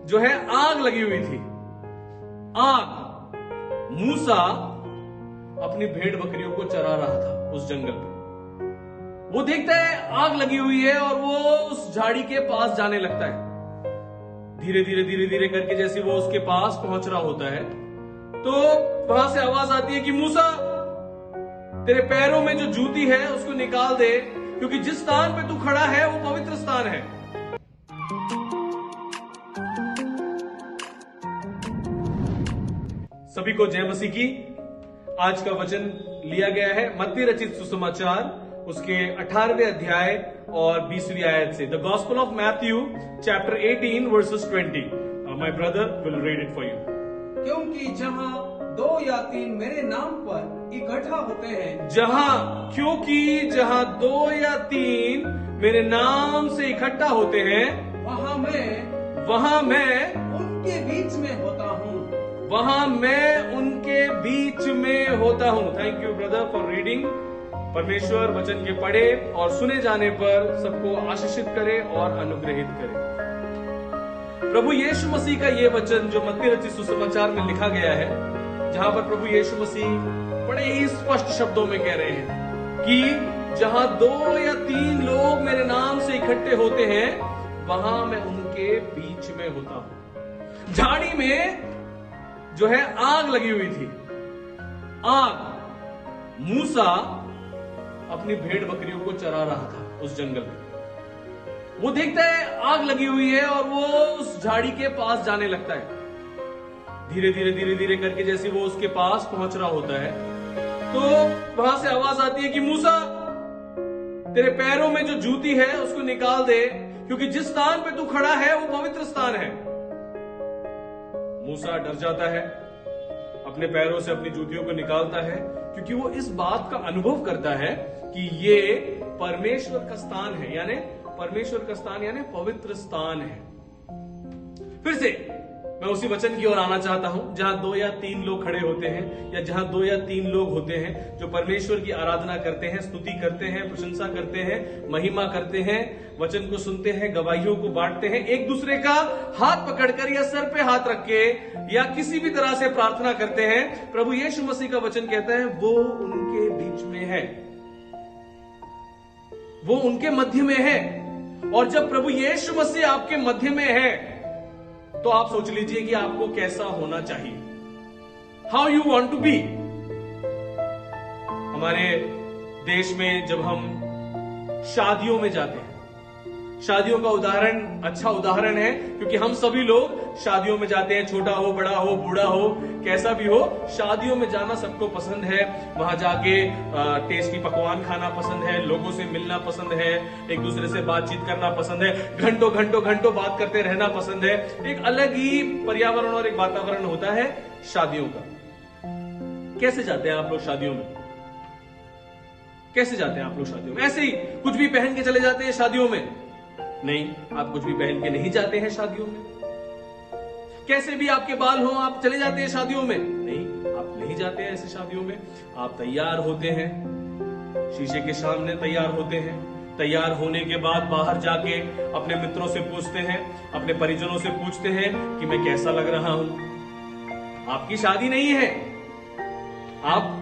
जो है आग लगी हुई थी। आग। मूसा अपनी भेड़ बकरियों को चरा रहा था उस जंगल में। वो देखता है आग लगी हुई है और वो उस झाड़ी के पास जाने लगता है। धीरे धीरे धीरे धीरे करके जैसे वो उसके पास पहुंच रहा होता है तो वहां से आवाज आती है कि मूसा, तेरे पैरों में जो जूती है उसको निकाल दे, क्योंकि जिस स्थान पे तू खड़ा है वो पवित्र स्थान है। सभी को जय मसीह की। आज का वचन लिया गया है मत्ती रचित सुसमाचार उसके 18वें अध्याय और 20वीं आयत से। The gospel of Matthew chapter 18 versus 20। My brother will read it for you. क्योंकि जहां 2 या 3 मेरे नाम पर इकट्ठा होते हैं, क्योंकि जहां 2 या 3 मेरे नाम से इकट्ठा होते हैं, वहां मैं उनके बीच में होता हूँ। बीच में होता हूं। Thank you brother for reading. परमेश्वर वचन के पढ़े और सुने जाने पर सबको आशीषित करे और अनुग्रहित करे। प्रभु यीशु मसीह का ये वचन जो मत्ती रचित सुसमाचार में लिखा गया है, जहां पर प्रभु यीशु मसीह बड़े ही स्पष्ट शब्दों में कह रहे हैं कि जहां 2 या 3 लोग मेरे नाम से इकट्ठे होते हैं, वहां मैं उनके बीच में होता हूं। झाड़ी में जो है आग लगी हुई थी। आग। मूसा अपनी भेड़ बकरियों को चरा रहा था उस जंगल में। वो देखता है आग लगी हुई है और वो उस झाड़ी के पास जाने लगता है। धीरे धीरे धीरे धीरे करके जैसे वो उसके पास पहुंच रहा होता है तो वहां से आवाज आती है कि मूसा, तेरे पैरों में जो जूती है उसको निकाल दे, क्योंकि जिस स्थान पे तू खड़ा है वो पवित्र स्थान है। मूसा डर जाता है, अपने पैरों से अपनी जूतियों को निकालता है, क्योंकि वो इस बात का अनुभव करता है कि ये परमेश्वर का स्थान है, यानी परमेश्वर का स्थान यानी पवित्र स्थान है। फिर से मैं उसी वचन की ओर आना चाहता हूं जहां 2 या 3 लोग खड़े होते हैं, या जहां 2 या 3 लोग होते हैं जो परमेश्वर की आराधना करते हैं, स्तुति करते हैं, प्रशंसा करते हैं, महिमा करते हैं, वचन को सुनते हैं, गवाहियों को बांटते हैं, एक दूसरे का हाथ पकड़कर या सर पे हाथ रख के या किसी भी तरह से प्रार्थना करते हैं। प्रभु यीशु मसीह का वचन कहता है वो उनके बीच में है, वो उनके मध्य में है। और जब प्रभु यीशु मसीह आपके मध्य में है तो आप सोच लीजिए कि आपको कैसा होना चाहिए, how you want to be. हमारे देश में जब हम शादियों में जाते हैं, शादियों का उदाहरण अच्छा उदाहरण है, क्योंकि हम सभी लोग शादियों में जाते हैं, छोटा हो, बड़ा हो, बूढ़ा हो, कैसा भी हो, शादियों में जाना सबको पसंद है। वहां जाके टेस्टी पकवान खाना पसंद है, लोगों से मिलना पसंद है, एक दूसरे से बातचीत करना पसंद है, घंटों घंटों घंटों बात करते रहना पसंद है। एक अलग ही पर्यावरण और एक वातावरण होता है शादियों का। कैसे जाते हैं आप लोग शादियों में? कैसे जाते हैं आप लोग शादियों में? ऐसे ही कुछ भी पहन के चले जाते हैं शादियों में? नहीं, आप कुछ भी पहन के नहीं जाते हैं शादियों में। कैसे भी आपके बाल हो आप चले जाते हैं शादियों में? नहीं, आप नहीं जाते हैं ऐसे शादियों में। आप तैयार होते हैं, शीशे के सामने तैयार होते हैं, तैयार होने के बाद बाहर जाके अपने मित्रों से पूछते हैं, अपने परिजनों से पूछते हैं कि मैं कैसा लग रहा हूं। आपकी शादी नहीं है, आप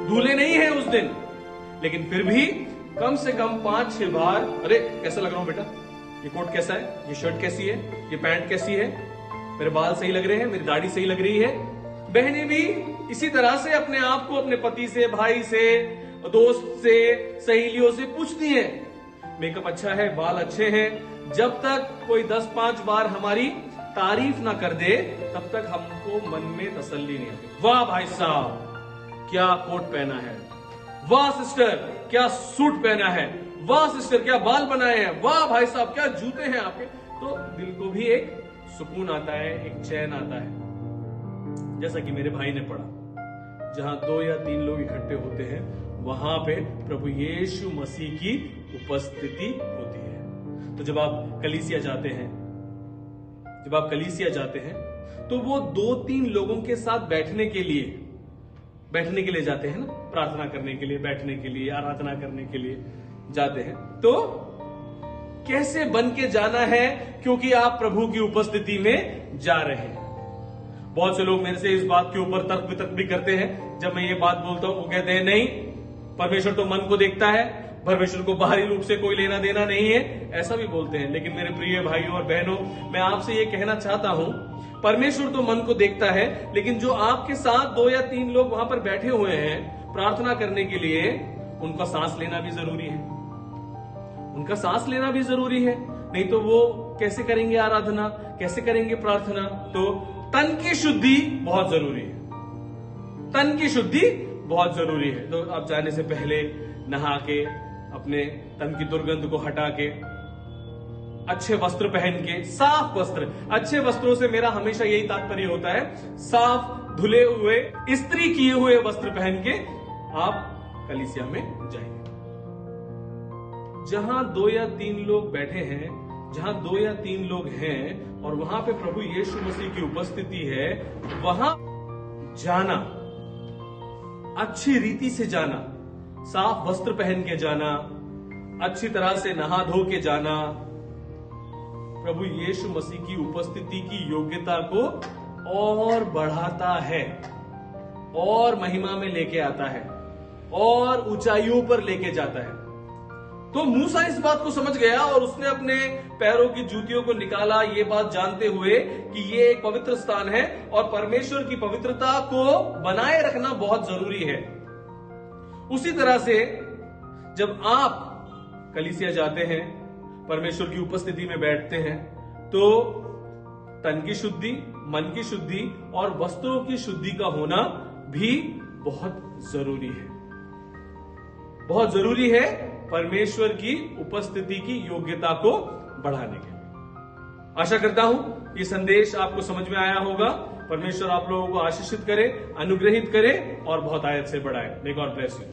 दूल्हे नहीं है उस दिन, लेकिन फिर भी कम से कम 5-6 बार, अरे कैसा लग रहा हूं बेटा, ये कोट कैसा है, ये शर्ट कैसी है, ये पैंट कैसी है, मेरे बाल सही लग रहे हैं, मेरी दाढ़ी सही लग रही है। बहनें भी इसी तरह से अपने आप को अपने पति से, भाई से, दोस्त से, सहेलियों से पूछती हैं, मेकअप अच्छा है, बाल अच्छे हैं। जब तक कोई 10-5 बार हमारी तारीफ ना कर दे तब तक हमको मन में तसल्ली नहीं आती। वाह भाई साहब क्या कोट पहना है, वाह सिस्टर क्या सूट पहना है, वाह सिस्टर क्या बाल बनाए हैं, वाह भाई साहब क्या जूते हैं आपके। तो दिल को भी एक सुकून आता है, एक चैन आता है। जैसा कि मेरे भाई ने पढ़ा, जहां 2 या 3 लोग इकट्ठे होते हैं वहां पे प्रभु यीशु मसीह की उपस्थिति होती है। तो जब आप कलीसिया जाते हैं तो वो 2-3 लोगों के साथ बैठने के लिए जाते हैं ना, प्रार्थना करने के लिए, बैठने के लिए, आराधना करने के लिए जाते हैं। तो कैसे बन के जाना है, क्योंकि आप प्रभु की उपस्थिति में जा रहे हैं। बहुत से लोग मेरे से इस बात के ऊपर तर्क वितर्क भी करते हैं। जब मैं ये बात बोलता हूं, वो कहते हैं नहीं, परमेश्वर तो मन को देखता है, परमेश्वर को बाहरी रूप से कोई लेना देना नहीं है, ऐसा भी बोलते हैं। लेकिन मेरे प्रिय भाइयों और बहनों, मैं आपसे ये कहना चाहता हूं, परमेश्वर तो मन को देखता है, लेकिन जो आपके साथ 2 या 3 लोग वहां पर बैठे हुए हैं प्रार्थना करने के लिए, उनका सांस लेना भी जरूरी है। उनका सांस लेना भी जरूरी है, नहीं तो वो कैसे करेंगे आराधना, कैसे करेंगे प्रार्थना। तो तन की शुद्धि बहुत जरूरी है, तन की शुद्धि बहुत जरूरी है। तो आप जाने से पहले नहा के, अपने तन की दुर्गंध को हटा के, अच्छे वस्त्र पहन के, साफ वस्त्र, अच्छे वस्त्रों से मेरा हमेशा यही तात्पर्य होता है, साफ धुले हुए, इस्त्री किए हुए वस्त्र पहन के आप कलीसिया में जाएंगे। जहां 2 या 3 लोग बैठे हैं, जहां 2 या 3 लोग हैं और वहां पे प्रभु यीशु मसीह की उपस्थिति है, वहां जाना, अच्छी रीति से जाना, साफ वस्त्र पहन के जाना, अच्छी तरह से नहा धो के जाना, प्रभु यीशु मसीह की उपस्थिति की योग्यता को और बढ़ाता है, और महिमा में लेके आता है, और ऊंचाइयों पर लेके जाता है। तो मूसा इस बात को समझ गया और उसने अपने पैरों की जूतियों को निकाला, ये बात जानते हुए कि ये एक पवित्र स्थान है और परमेश्वर की पवित्रता को बनाए रखना बहुत जरूरी है। उसी तरह से जब आप कलीसिया जाते हैं, परमेश्वर की उपस्थिति में बैठते हैं, तो तन की शुद्धि, मन की शुद्धि और वस्त्रों की शुद्धि का होना भी बहुत जरूरी है। बहुत जरूरी है परमेश्वर की उपस्थिति की योग्यता को बढ़ाने के लिए। आशा करता हूं ये संदेश आपको समझ में आया होगा। परमेश्वर आप लोगों को आशीषित करे, अनुग्रहित करे और बहुत आयत से बढ़ाए। May God bless you.